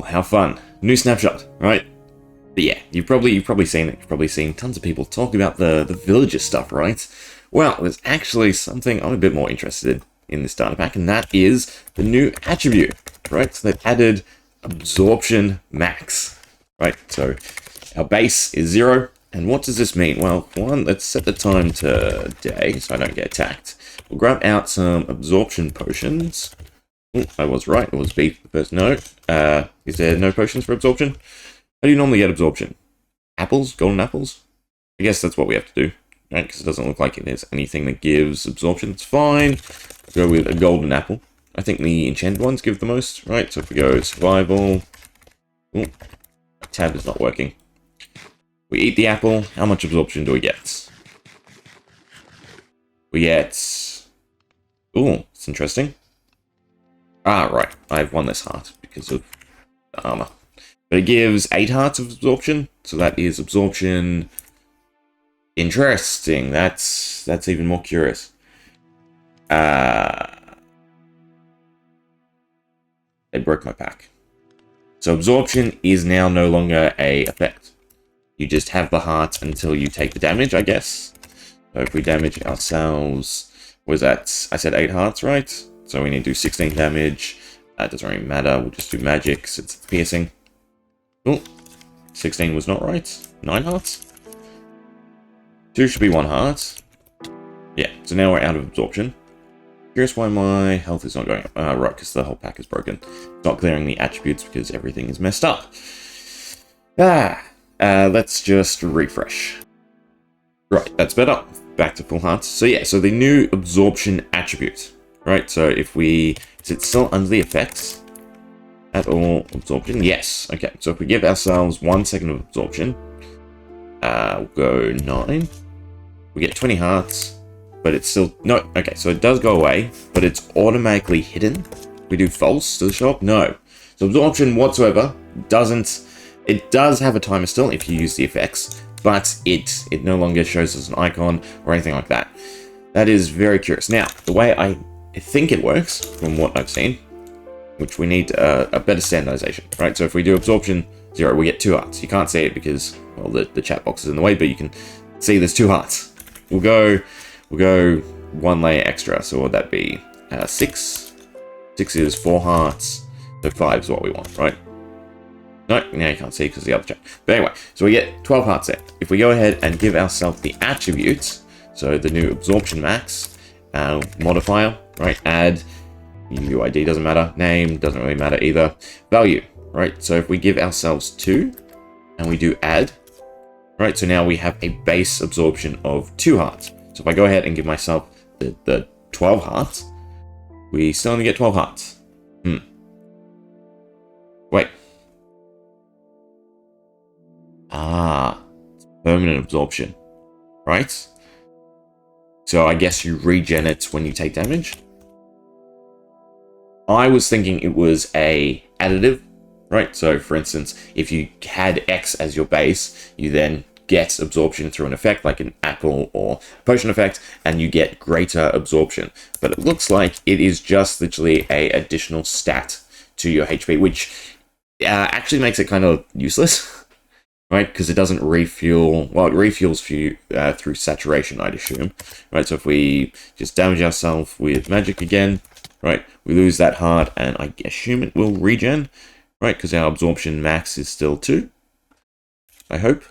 Cool, how fun. New snapshot, right? But yeah, you've probably seen it. You've probably seen tons of people talk about the villager stuff, right? Well, there's actually something I'm a bit more interested in this data pack, and that is the new attribute, right? So they've added absorption max, right? So our base is 0, and what does this mean? Well, for one, let's set the time to day so I don't get attacked. We'll grab out some absorption potions. Oh, I was right, it was B for the first note. Is there no potions for absorption? How do you normally get absorption? Apples? Golden apples? I guess that's what we have to do, right? Because it doesn't look like there's anything that gives absorption. It's fine. Go with a golden apple. I think the enchanted ones give the most, right? So if we go survival... Oh, my tab is not working. We eat the apple. How much absorption do we get? We get... Oh, it's interesting. Ah, right. I've won this heart because of the armor. But it gives 8 hearts of absorption. So that is absorption. Interesting. That's even more curious. They broke my pack. So absorption is now no longer a effect. You just have the heart until you take the damage, I guess. So if we damage ourselves... What was that? I said 8 hearts, right? So we need to do 16 damage. That doesn't really matter. We'll just do magic since it's piercing. Oh, 16 was not right. 9 hearts? 2 should be 1 heart. Yeah, so now we're out of absorption. Curious why my health is not going up. Right, because the whole pack is broken. It's not clearing the attributes because everything is messed up. Let's just refresh. Right, that's better. Back to full hearts. So yeah, so the new absorption attribute. Right, so if we... Is it still under the effects? At all absorption? Yes. Okay, so if we give ourselves 1 second of absorption, we'll go 9. We get 20 hearts, but it's still... No, okay, so it does go away, but it's automatically hidden. We do false. Does it show up? No. So absorption whatsoever doesn't... It does have a timer still if you use the effects, but it no longer shows as an icon or anything like that. That is very curious. Now, the way I think it works, from what I've seen, which we need a better standardization, right? So if we do absorption 0, we get 2 hearts. You can't see it because, well, the chat box is in the way, but you can see there's 2 hearts. We'll go 1 layer extra. So what would that be? 6. 6 is 4 hearts. So 5 is what we want, right? No, now you can't see because the other chat. But anyway, so we get 12 hearts there. If we go ahead and give ourselves the attributes, so the new absorption max modifier, right? Add UID doesn't matter, name doesn't really matter either. Value, right? So if we give ourselves 2 and we do add, right? So now we have a base absorption of 2 hearts. So if I go ahead and give myself the 12 hearts, we still only get 12 hearts. Wait. It's permanent absorption, right? So I guess you regen it when you take damage. I was thinking it was a additive, right? So for instance, if you had X as your base, you then get absorption through an effect like an apple or potion effect, and you get greater absorption. But it looks like it is just literally a additional stat to your HP, which actually makes it kind of useless. Right, because it doesn't refuel. Well, it refuels for you through saturation, I'd assume. Right, so if we just damage ourselves with magic again, right, we lose that heart, and I assume it will regen, right, because our absorption max is still 2. I hope.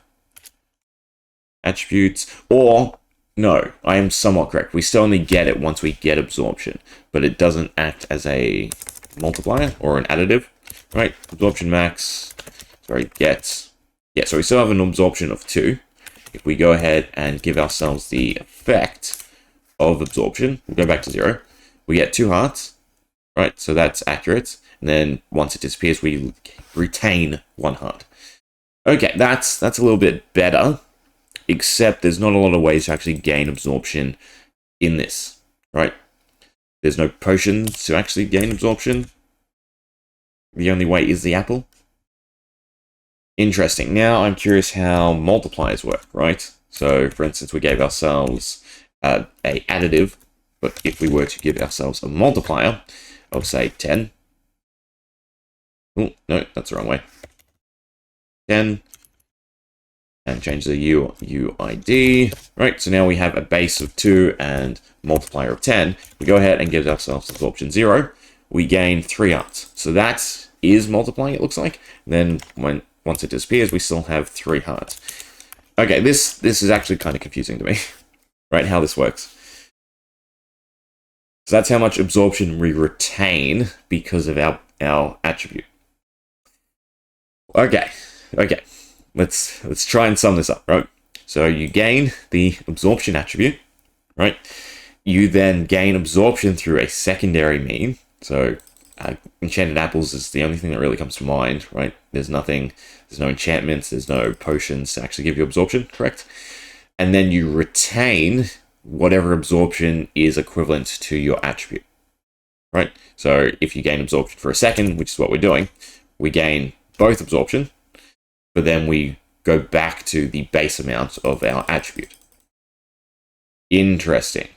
Attributes, or no, I am somewhat correct. We still only get it once we get absorption, but it doesn't act as a multiplier or an additive, right? Absorption max. Sorry, gets. Yeah, so we still have an absorption of 2. If we go ahead and give ourselves the effect of absorption, we'll go back to 0. We get 2 hearts, right? So that's accurate. And then once it disappears, we retain 1 heart. Okay, that's a little bit better, except there's not a lot of ways to actually gain absorption in this, right? There's no potions to actually gain absorption. The only way is the apple. Interesting. Now I'm curious how multipliers work, right? So, for instance, we gave ourselves a additive, but if we were to give ourselves a multiplier of, say, 10, Oh, no, that's the wrong way. 10. And change the UID. Right, so now we have a base of 2 and multiplier of 10. We go ahead and give ourselves absorption 0. We gain 3 hearts. So that is multiplying, it looks like. Then once it disappears, we still have 3 hearts. Okay, this is actually kind of confusing to me, right, how this works. So that's how much absorption we retain because of our attribute. Okay. Let's try and sum this up, right? So you gain the absorption attribute, right? You then gain absorption through a secondary mean. So enchanted apples is the only thing that really comes to mind, right? There's no enchantments, there's no potions to actually give you absorption, correct? And then you retain whatever absorption is equivalent to your attribute, right? So if you gain absorption for a second, which is what we're doing, we gain both absorption, but then we go back to the base amount of our attribute. Interesting.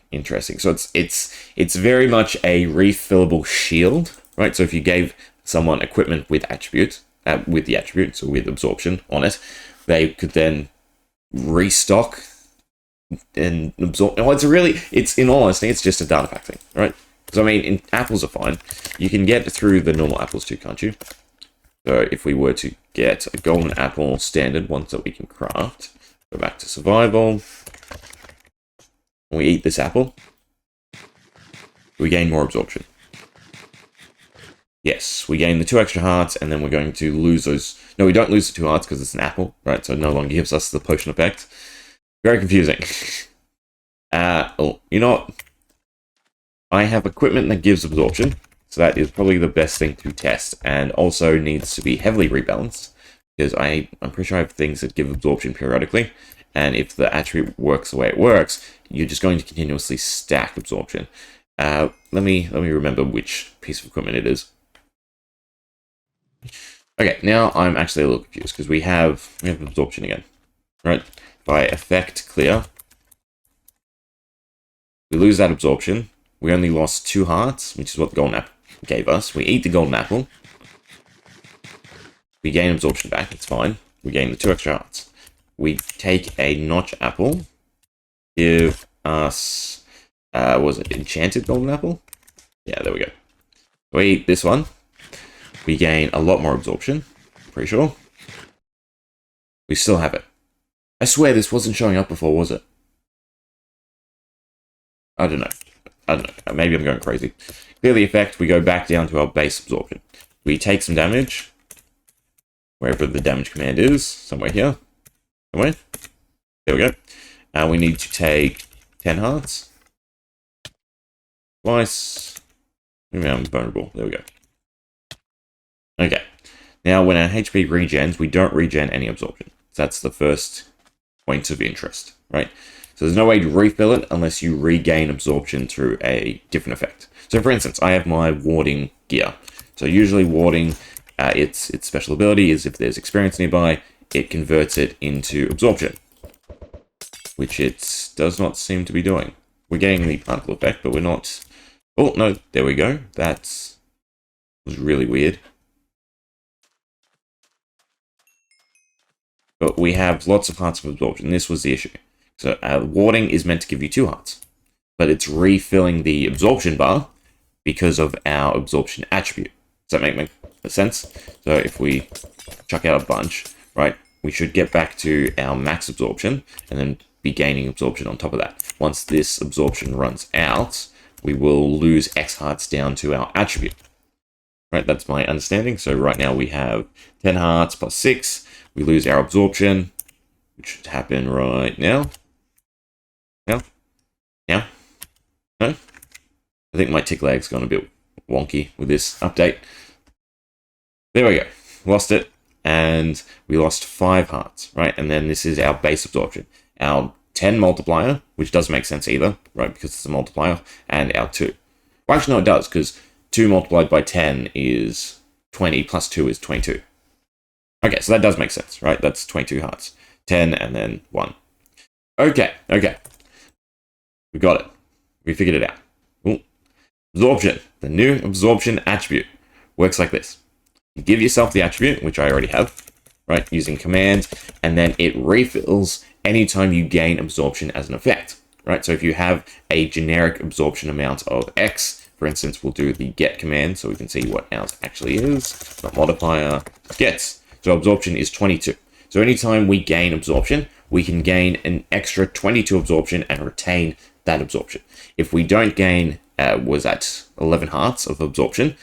So it's very much a refillable shield, right? So if you gave someone equipment with attribute, with the attribute, so with absorption on it, they could then restock and absorb. Oh, it's in all honesty, it's just a data pack thing, right? Because I mean, apples are fine. You can get through the normal apples too, can't you? So if we were to get a golden apple standard, ones that we can craft, go back to survival, and we eat this apple, we gain more absorption. Yes, we gain the 2 extra hearts, and then we're going to lose those. No, we don't lose the 2 hearts because it's an apple, right? So it no longer gives us the potion effect. Very confusing. Oh, you know what? I have equipment that gives absorption. So that is probably the best thing to test, and also needs to be heavily rebalanced, because I'm pretty sure I have things that give absorption periodically, and if the attribute works the way it works, you're just going to continuously stack absorption. Let me remember which piece of equipment it is. Okay, now I'm actually a little confused, because we have absorption again, right? If I effect clear, we lose that absorption. We only lost 2 hearts, which is what the golden apple gave us. We eat the golden apple. We gain absorption back, it's fine. We gain the 2 extra hearts. We take a notch apple. Give us, was it enchanted golden apple? Yeah, there we go. We eat this one. We gain a lot more absorption, pretty sure. We still have it. I swear this wasn't showing up before, was it? I don't know. Maybe I'm going crazy. Clear the effect, we go back down to our base absorption. We take some damage, wherever the damage command is, somewhere here. Somewhere. There we go. We need to take 10 hearts. Twice. Maybe I'm vulnerable. There we go. Okay. Now, when our HP regens, we don't regen any absorption. So that's the first point of interest, right? So there's no way to refill it unless you regain absorption through a different effect. So for instance, I have my warding gear. So usually warding, its special ability is if there's experience nearby, it converts it into absorption, which it does not seem to be doing. We're getting the particle effect, but we're not. Oh, no, there we go. That was really weird. But we have lots of hearts of absorption. This was the issue. So warding is meant to give you 2 hearts, but it's refilling the absorption bar because of our absorption attribute. Does that make sense? So if we chuck out a bunch, right, we should get back to our max absorption and then be gaining absorption on top of that. Once this absorption runs out, we will lose X hearts down to our attribute. Right, that's my understanding. So right now we have 10 hearts plus 6. We lose our absorption, which should happen right now. Now? No? I think my tick lag's gone a bit wonky with this update. There we go. Lost it. And we lost 5 hearts, right? And then this is our base absorption. Our 10 multiplier, which doesn't make sense either, right? Because it's a multiplier. And our 2. Well, actually, no, it does, because 2 multiplied by 10 is 20, plus 2 is 22. Okay, so that does make sense, right? That's 22 hearts. 10 and then 1. Okay. We got it. We figured it out. Ooh. Absorption. The new absorption attribute works like this. You give yourself the attribute, which I already have, right, using command, and then it refills anytime you gain absorption as an effect, right? So if you have a generic absorption amount of X, for instance, we'll do the get command so we can see what ours actually is, not modifier, gets. So absorption is 22. So anytime we gain absorption, we can gain an extra 22 absorption and retain that absorption. If we don't gain, was at 11 hearts of absorption,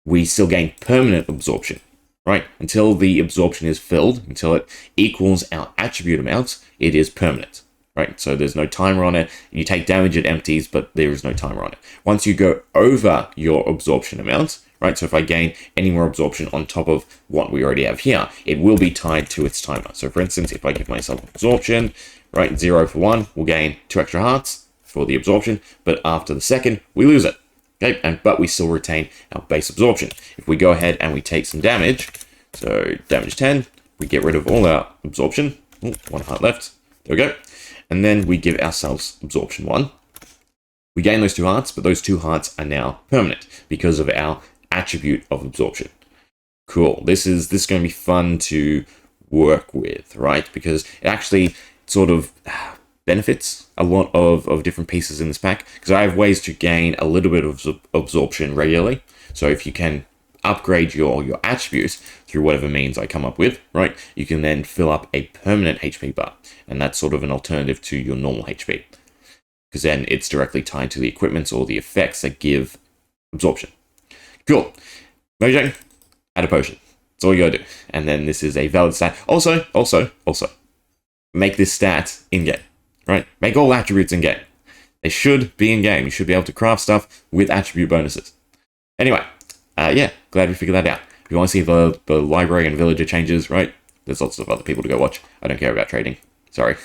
we still gain permanent absorption, right? Until the absorption is filled, until it equals our attribute amount, it is permanent, right? So there's no timer on it. You take damage, it empties, but there is no timer on it. Once you go over your absorption amount, right? So if I gain any more absorption on top of what we already have here, it will be tied to its timer. So for instance, if I give myself absorption, right, 0 for 1, we'll gain 2 extra hearts for the absorption, but after the second, we lose it. Okay, but we still retain our base absorption. If we go ahead and we take some damage, so damage 10, we get rid of all our absorption. Ooh, 1 heart left. There we go. And then we give ourselves absorption 1. We gain those 2 hearts, but those 2 hearts are now permanent because of our attribute of absorption. Cool. This is going to be fun to work with, right? Because it actually sort of benefits a lot of different pieces in this pack, because I have ways to gain a little bit of absorption regularly. So if you can upgrade your attributes through whatever means I come up with, right, you can then fill up a permanent HP bar, and that's sort of an alternative to your normal HP, because then it's directly tied to the equipments or the effects that give absorption. Cool. Mojang, add a potion. That's all you gotta do. And then this is a valid stat. Also, make this stat in-game. Right? Make all attributes in-game. They should be in-game. You should be able to craft stuff with attribute bonuses. Anyway, yeah, glad we figured that out. If you want to see the library and villager changes, right, there's lots of other people to go watch. I don't care about trading. Sorry.